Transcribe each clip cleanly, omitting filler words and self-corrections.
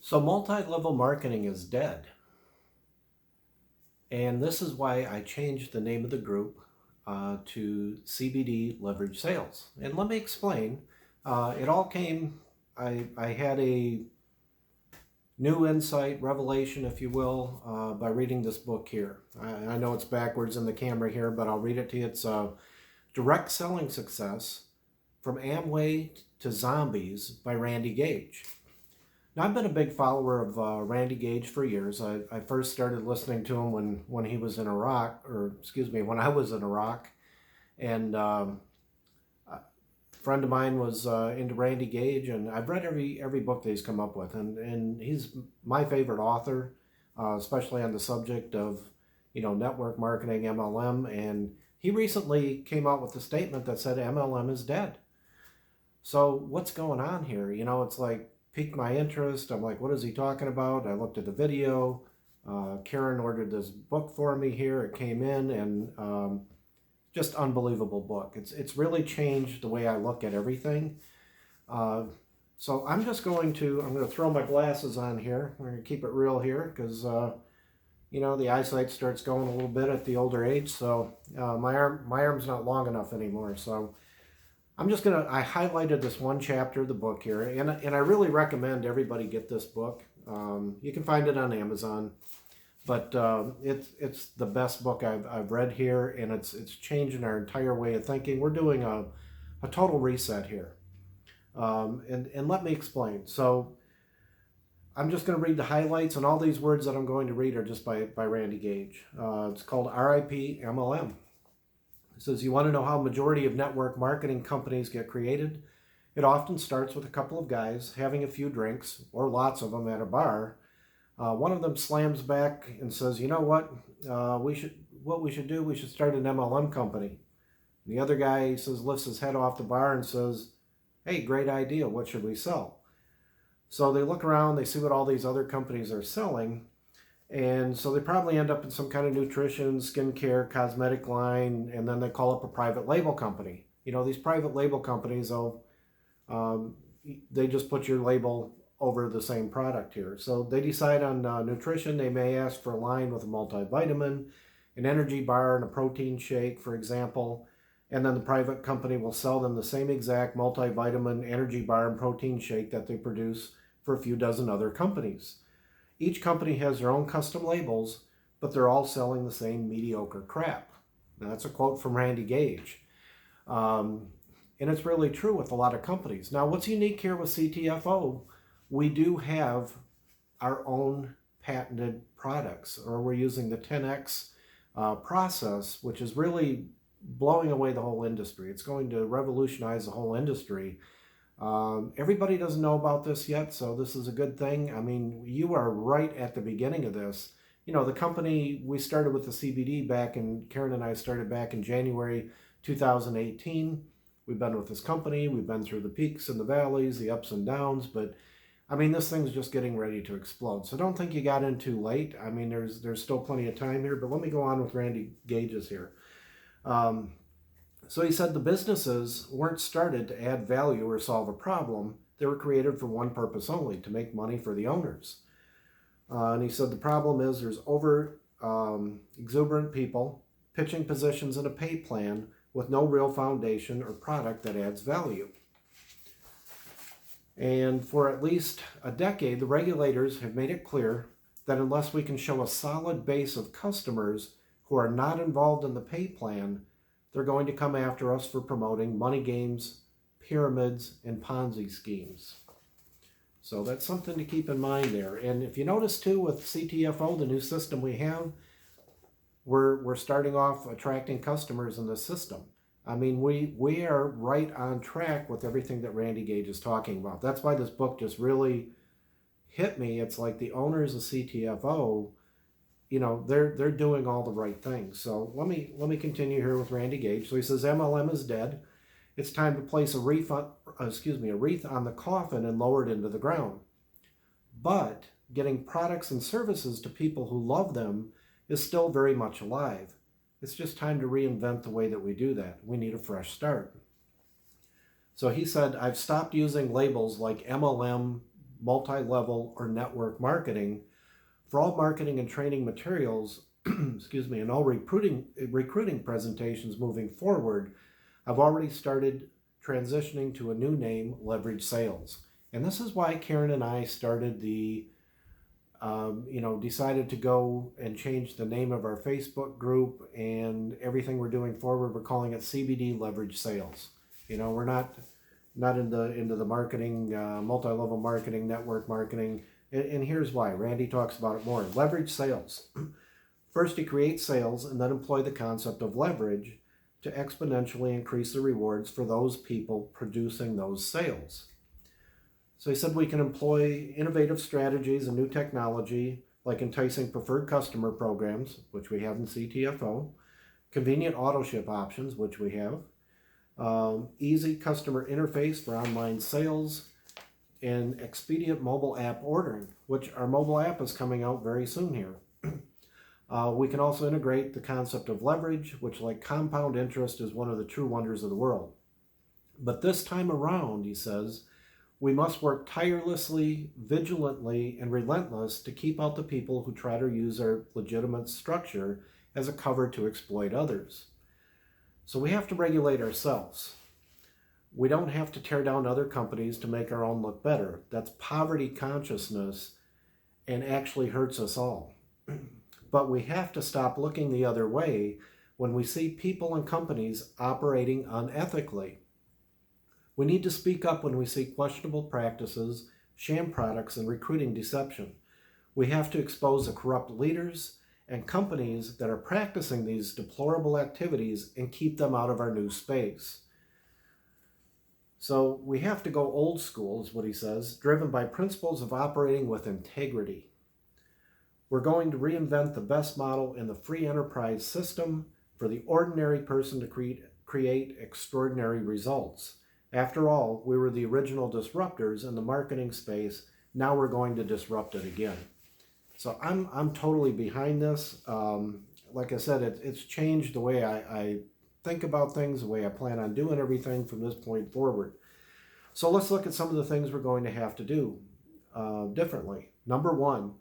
So multi-level marketing is dead. And this is why I changed the name of the group to CBD Leverage Sales. And let me explain. It all came, I had a new insight, revelation, if you will, by reading this book here. I know it's backwards in the camera here, but I'll read it to you. It's Direct Selling Success from Amway to Zombies by Randy Gage. Now, I've been a big follower of Randy Gage for years. I first started listening to him when he was in Iraq, when I was in Iraq. And a friend of mine was into Randy Gage, and I've read every book that he's come up with. And he's my favorite author, especially on the subject of, network marketing, MLM. And he recently came out with a statement that said MLM is dead. So what's going on here? It's like, piqued my interest. I'm like, what is he talking about? I looked at the video. Karen ordered this book for me here. It came in, and just unbelievable book. It's really changed the way I look at everything. So I'm going to throw my glasses on here. We're going to keep it real here because, the eyesight starts going a little bit at the older age. So my arm's not long enough anymore. So I highlighted this one chapter of the book here, and I really recommend everybody get this book. You can find it on Amazon, but it's the best book I've read here, and it's changing our entire way of thinking. We're doing a total reset here, and let me explain. So I'm just going to read the highlights, and all these words that I'm going to read are just by Randy Gage. It's called IP MLM. It says, you want to know how majority of network marketing companies get created? It often starts with a couple of guys having a few drinks, or lots of them at a bar. One of them slams back and says, you know what? We should start an MLM company. The other guy lifts his head off the bar and says, hey, great idea. What should we sell? So they look around, they see what all these other companies are selling. And so they probably end up in some kind of nutrition, skincare, cosmetic line, and then they call up a private label company. These private label companies, they just put your label over the same product here. So they decide on nutrition. They may ask for a line with a multivitamin, an energy bar, and a protein shake, for example. And then the private company will sell them the same exact multivitamin, energy bar, and protein shake that they produce for a few dozen other companies. Each company has their own custom labels, but they're all selling the same mediocre crap. Now, that's a quote from Randy Gage. And it's really true with a lot of companies. Now, what's unique here with CTFO, we do have our own patented products, or we're using the 10X process, which is really blowing away the whole industry. It's going to revolutionize the whole industry. Everybody doesn't know about this yet, so this is a good thing. I mean, you are right at the beginning of this. The company, we started with the CBD Karen and I started back in January 2018. We've been with this company. We've been through the peaks and the valleys, the ups and downs, but I mean, this thing's just getting ready to explode. So don't think you got in too late. I mean, there's still plenty of time here, but let me go on with Randy Gage's here. So he said the businesses weren't started to add value or solve a problem. They were created for one purpose only, to make money for the owners. And he said the problem is there's exuberant people pitching positions in a pay plan with no real foundation or product that adds value. And for at least a decade, the regulators have made it clear that unless we can show a solid base of customers who are not involved in the pay plan, they're going to come after us for promoting money games, pyramids, and Ponzi schemes. So that's something to keep in mind there. And if you notice too, with CTFO, the new system we have, we're starting off attracting customers in the system. I mean, we are right on track with everything that Randy Gage is talking about. That's why this book just really hit me. It's like the owners of CTFO, they're doing all the right things. So let me continue here with Randy Gage. So he says MLM is dead. It's time to place a wreath on the coffin and lower it into the ground. But getting products and services to people who love them is still very much alive. It's just time to reinvent the way that we do that. We need a fresh start. So he said, I've stopped using labels like MLM, multi-level, or network marketing for all marketing and training materials, excuse me, and all recruiting presentations moving forward. I've already started transitioning to a new name, Leverage Sales. And this is why Karen and I started decided to go and change the name of our Facebook group, and everything we're doing forward, we're calling it CBD Leverage Sales. We're not into the marketing, multi-level marketing, network marketing. And here's why. Randy talks about it more. Leverage sales. First, you create sales and then employ the concept of leverage to exponentially increase the rewards for those people producing those sales. So he said we can employ innovative strategies and new technology, like enticing preferred customer programs, which we have in CTFO, convenient auto ship options, which we have, easy customer interface for online sales, and expedient mobile app ordering, which our mobile app is coming out very soon here. We can also integrate the concept of leverage, which, like compound interest, is one of the true wonders of the world. But this time around, he says, we must work tirelessly, vigilantly, and relentless to keep out the people who try to use our legitimate structure as a cover to exploit others. So we have to regulate ourselves. We don't have to tear down other companies to make our own look better. That's poverty consciousness and actually hurts us all. But we have to stop looking the other way when we see people and companies operating unethically. We need to speak up when we see questionable practices, sham products, and recruiting deception. We have to expose the corrupt leaders and companies that are practicing these deplorable activities and keep them out of our new space. So we have to go old school, is what he says, driven by principles of operating with integrity. We're going to reinvent the best model in the free enterprise system for the ordinary person to create extraordinary results. After all, we were the original disruptors in the marketing space. Now we're going to disrupt it again. So I'm totally behind this. Like I said, it's changed the way I think about things, the way I plan on doing everything from this point forward. So let's look at some of the things we're going to have to do differently. Number one,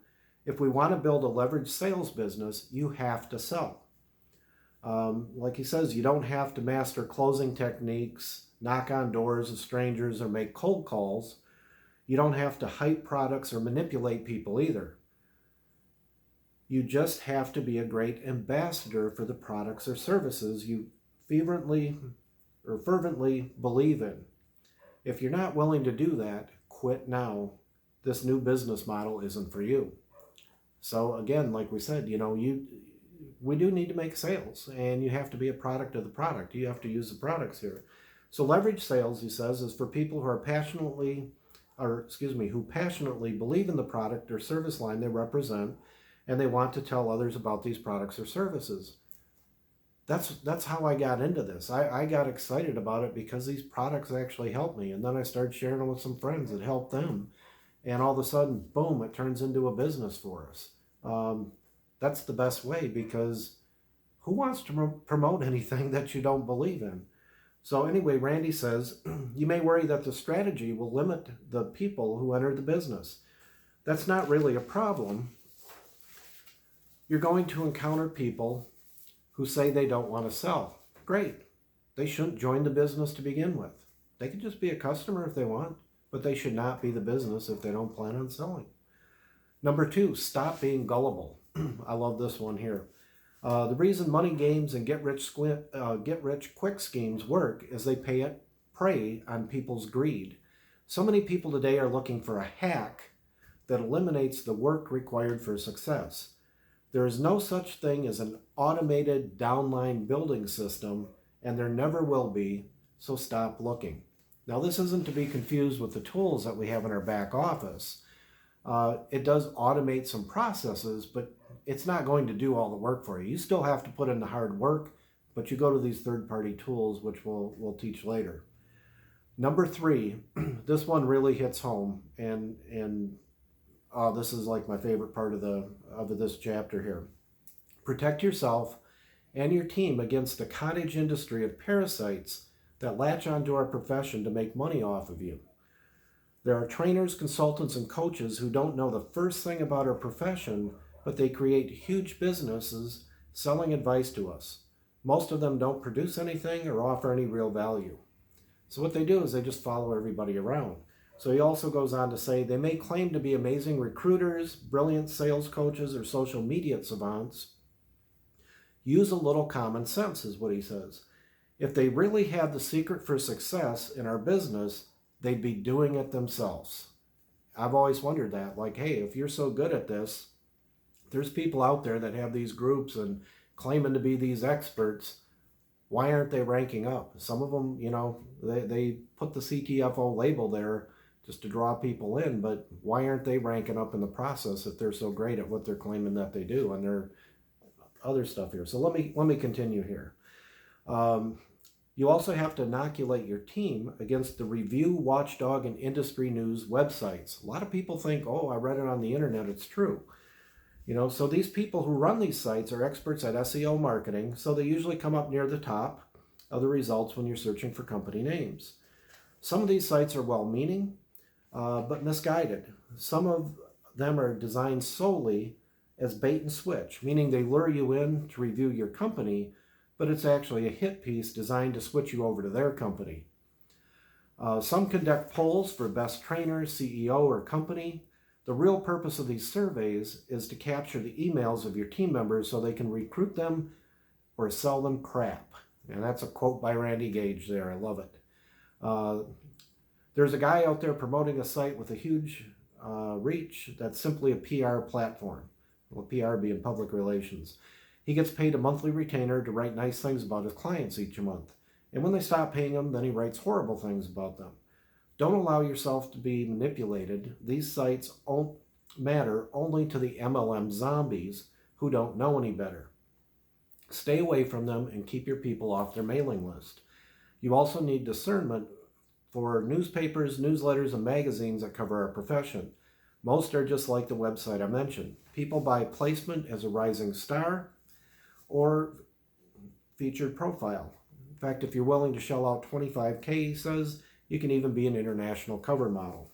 if we want to build a leveraged sales business, you have to sell. Like he says, you don't have to master closing techniques, knock on doors of strangers, or make cold calls. You don't have to hype products or manipulate people either. You just have to be a great ambassador for the products or services you fervently believe in. If you're not willing to do that, quit now. This new business model isn't for you. So again, like we said, we do need to make sales, and you have to be a product of the product. You have to use the products here. So leverage sales, he says, is for people who passionately believe in the product or service line they represent, and they want to tell others about these products or services. That's how I got into this. I got excited about it because these products actually helped me, and then I started sharing them with some friends that helped them, and all of a sudden, boom, it turns into a business for us. That's the best way, because who wants to promote anything that you don't believe in? So anyway, Randy says, you may worry that the strategy will limit the people who enter the business. That's not really a problem. You're going to encounter people who say they don't want to sell. Great. They shouldn't join the business to begin with. They can just be a customer if they want, but they should not be the business if they don't plan on selling. Number two, stop being gullible. I love this one here. The reason money games and get rich quick schemes work is they prey on people's greed. So many people today are looking for a hack that eliminates the work required for success. There is no such thing as an automated downline building system, and there never will be, so stop looking. Now, this isn't to be confused with the tools that we have in our back office. It does automate some processes, but it's not going to do all the work for you. You still have to put in the hard work, but you go to these third-party tools, which we'll teach later. Number three, this one really hits home, and this is like my favorite part of this chapter here. Protect yourself and your team against the cottage industry of parasites that latch onto our profession to make money off of you. There are trainers, consultants, and coaches who don't know the first thing about our profession, but they create huge businesses selling advice to us. Most of them don't produce anything or offer any real value. So what they do is they just follow everybody around. So he also goes on to say they may claim to be amazing recruiters, brilliant sales coaches, or social media savants. Use a little common sense, is what he says. If they really had the secret for success in our business, they'd be doing it themselves. I've always wondered that. Like, hey, if you're so good at this, there's people out there that have these groups and claiming to be these experts. Why aren't they ranking up? Some of them, they put the CTFO label there just to draw people in, but why aren't they ranking up in the process if they're so great at what they're claiming that they do? And their other stuff here. So let me continue here. You also have to inoculate your team against the review, watchdog, and industry news websites. A lot of people think, oh, I read it on the internet, it's true. So these people who run these sites are experts at SEO marketing, so they usually come up near the top of the results when you're searching for company names. Some of these sites are well-meaning, but misguided. Some of them are designed solely as bait and switch, meaning they lure you in to review your company, but it's actually a hit piece designed to switch you over to their company. Some conduct polls for best trainer, CEO, or company. The real purpose of these surveys is to capture the emails of your team members so they can recruit them or sell them crap. And that's a quote by Randy Gage there. I love it. There's a guy out there promoting a site with a huge reach that's simply a PR platform. Well, PR being public relations. He gets paid a monthly retainer to write nice things about his clients each month. And when they stop paying him, then he writes horrible things about them. Don't allow yourself to be manipulated. These sites matter only to the MLM zombies who don't know any better. Stay away from them and keep your people off their mailing list. You also need discernment for newspapers, newsletters, and magazines that cover our profession. Most are just like the website I mentioned. People buy placement as a rising star or featured profile. In fact, if you're willing to shell out $25K, he says, you can even be an international cover model.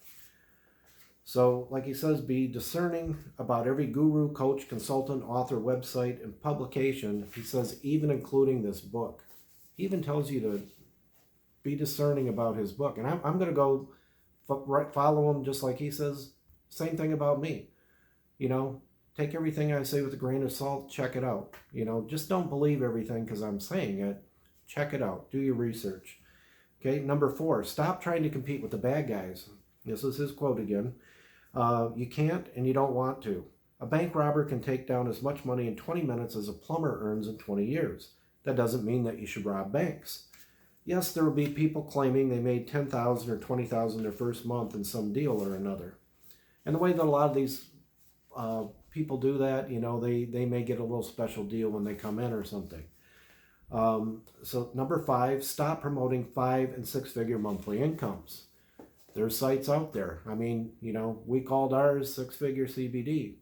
So, like he says, be discerning about every guru, coach, consultant, author, website, and publication. He says, even including this book. He even tells you to be discerning about his book. And I'm going to go follow him just like he says. Same thing about me. Take everything I say with a grain of salt. Check it out. Just don't believe everything because I'm saying it. Check it out. Do your research. Okay, number 4, stop trying to compete with the bad guys. This is his quote again. You can't and you don't want to. A bank robber can take down as much money in 20 minutes as a plumber earns in 20 years. That doesn't mean that you should rob banks. Yes, there will be people claiming they made $10,000 or $20,000 their first month in some deal or another. And the way that a lot of these people do that, they may get a little special deal when they come in or something. So number 5, stop promoting 5- and 6-figure monthly incomes. There's sites out there. We called ours 6-figure CBD.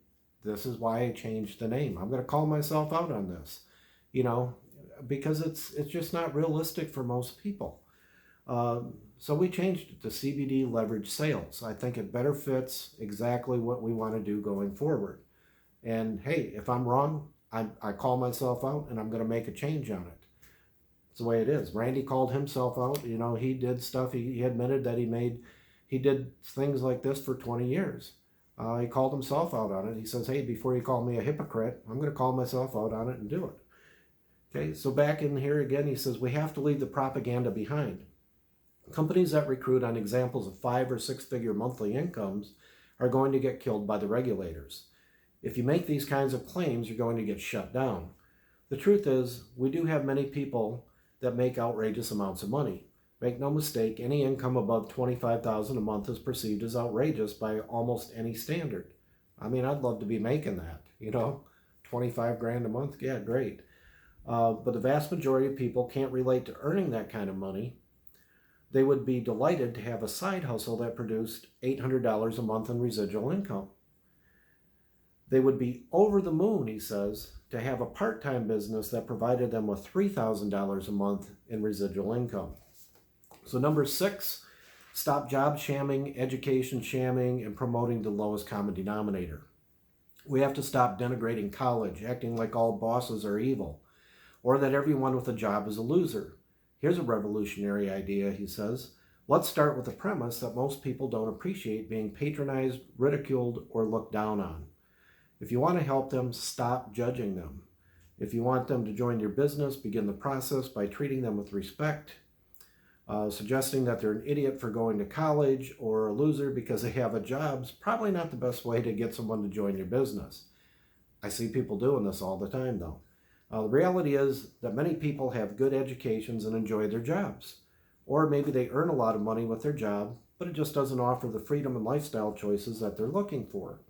This is why I changed the name. I'm going to call myself out on this, because it's just not realistic for most people. So we changed it to CBD leverage sales. I think it better fits exactly what we want to do going forward. And hey, if I'm wrong, I call myself out and I'm going to make a change on it. It's the way it is. Randy called himself out. He did stuff. He admitted that he did things like this for 20 years. He called himself out on it. He says, hey, before you call me a hypocrite, I'm going to call myself out on it and do it. Okay, so back in here again, he says, we have to leave the propaganda behind. Companies that recruit on examples of 5- or 6-figure monthly incomes are going to get killed by the regulators. If you make these kinds of claims, you're going to get shut down. The truth is, we do have many people that make outrageous amounts of money. Make no mistake, any income above $25,000 a month is perceived as outrageous by almost any standard. I'd love to be making that, 25 grand a month, yeah, great. But the vast majority of people can't relate to earning that kind of money. They would be delighted to have a side hustle that produced $800 a month in residual income. They would be over the moon, he says, to have a part-time business that provided them with $3,000 a month in residual income. So number 6, Stop job shamming, education shamming, and promoting the lowest common denominator. We have to stop denigrating college, acting like all bosses are evil, or that everyone with a job is a loser. Here's a revolutionary idea, he says. Let's start with the premise that most people don't appreciate being patronized, ridiculed, or looked down on. If you want to help them, stop judging them. If you want them to join your business, begin the process by treating them with respect, suggesting that they're an idiot for going to college or a loser because they have a job is probably not the best way to get someone to join your business. I see people doing this all the time, though. The reality is that many people have good educations and enjoy their jobs. Or maybe they earn a lot of money with their job, but it just doesn't offer the freedom and lifestyle choices that they're looking for.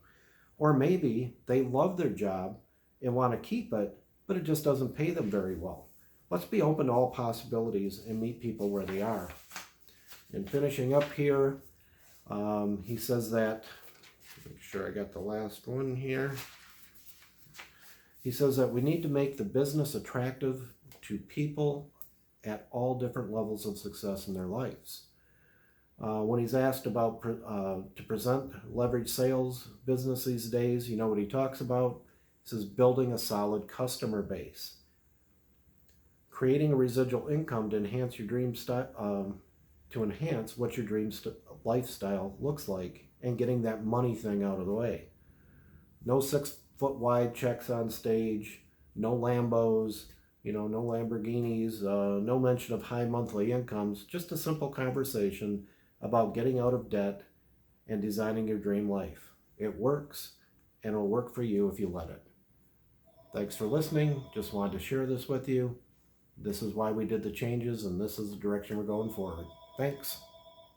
Or maybe they love their job and want to keep it, but it just doesn't pay them very well. Let's be open to all possibilities and meet people where they are. And finishing up here, he says that, make sure I got the last one here. He says that we need to make the business attractive to people at all different levels of success in their lives. When he's asked about to present leverage sales business these days, you know what he talks about? He says building a solid customer base, creating a residual income to enhance your dream to enhance what your dream lifestyle looks like, and getting that money thing out of the way. No 6-foot wide checks on stage, no Lambos, no Lamborghinis, no mention of high monthly incomes, just a simple conversation about getting out of debt and designing your dream life. It works, and it'll work for you if you let it. Thanks for listening. Just wanted to share this with you. This is why we did the changes, and this is the direction we're going forward. Thanks.